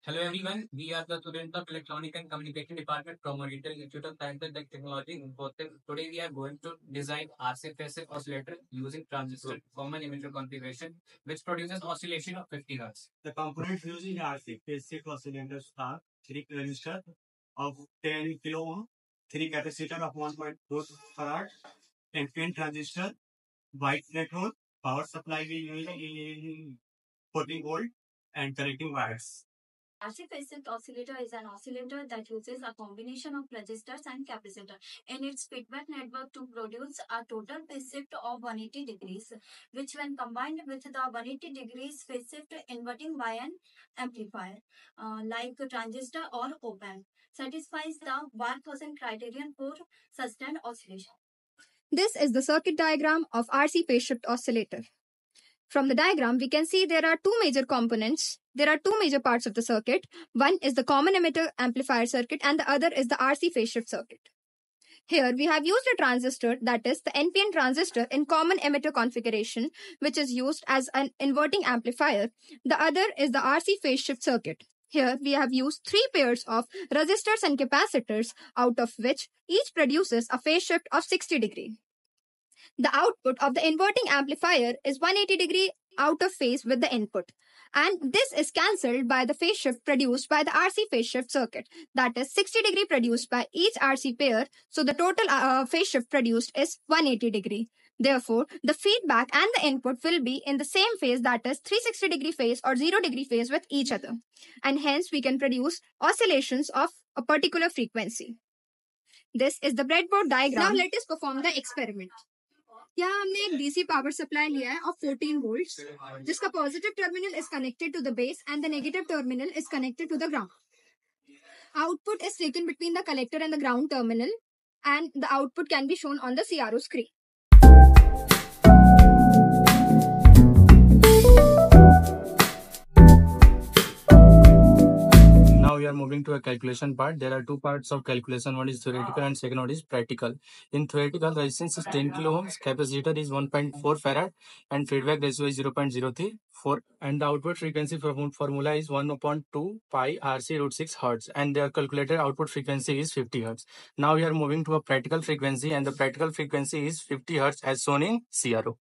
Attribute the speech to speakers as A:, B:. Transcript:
A: Hello everyone, we are the students of Electronic and Communication Department from Oriental Institute of Science and Technology in Infotech. Today we are going to design RC passive oscillator using transistor common emitter configuration which produces oscillation of 50 Hz. The components used in RC passive oscillators are 3 resistor of 10 kilo ohm, 3 capacitor of 1.4 farad, and 10 transistor, white electrode, power supply we use in 14 volt and connecting wires.
B: RC phase-shift oscillator is an oscillator that uses a combination of resistors and capacitor in its feedback network to produce a total phase shift of 180 degrees, which when combined with the 180 degrees phase shift inverting by an amplifier, like a transistor or op-amp, satisfies the Barkhausen criterion for sustained oscillation.
C: This is the circuit diagram of RC phase shift oscillator. From the diagram, we can see there are two major components. There are two major parts of the circuit. One is the common emitter amplifier circuit and the other is the RC phase shift circuit. Here we have used a transistor, that is the NPN transistor, in common emitter configuration, which is used as an inverting amplifier. The other is the RC phase shift circuit. Here we have used three pairs of resistors and capacitors, out of which each produces a phase shift of 60 degree. The output of the inverting amplifier is 180 degree out of phase with the input. And this is cancelled by the phase shift produced by the RC phase shift circuit. That is 60 degree produced by each RC pair. So the total phase shift produced is 180 degree. Therefore, the feedback and the input will be in the same phase, that is 360 degree phase or 0 degree phase with each other. And hence we can produce oscillations of a particular frequency. This is the breadboard diagram. Now let us perform the experiment. यहाँ हमने एक DC power supply लिया है of 14 volts जिसका positive terminal is connected to the base and the negative terminal is connected to the ground. Output is taken between the collector and the ground terminal, and the output can be shown on the CRO screen.
A: We are moving to a calculation part. There are two parts of calculation. One is theoretical and second one is practical. In theoretical, resistance is 10 kilo ohms, capacitor is 1.4 farad, and feedback ratio is 0.034, and the output frequency formula is 1/2 pi RC root 6 hertz, and their calculated output frequency is 50 hertz. Now we are moving to a practical frequency, and the practical frequency is 50 hertz as shown in CRO.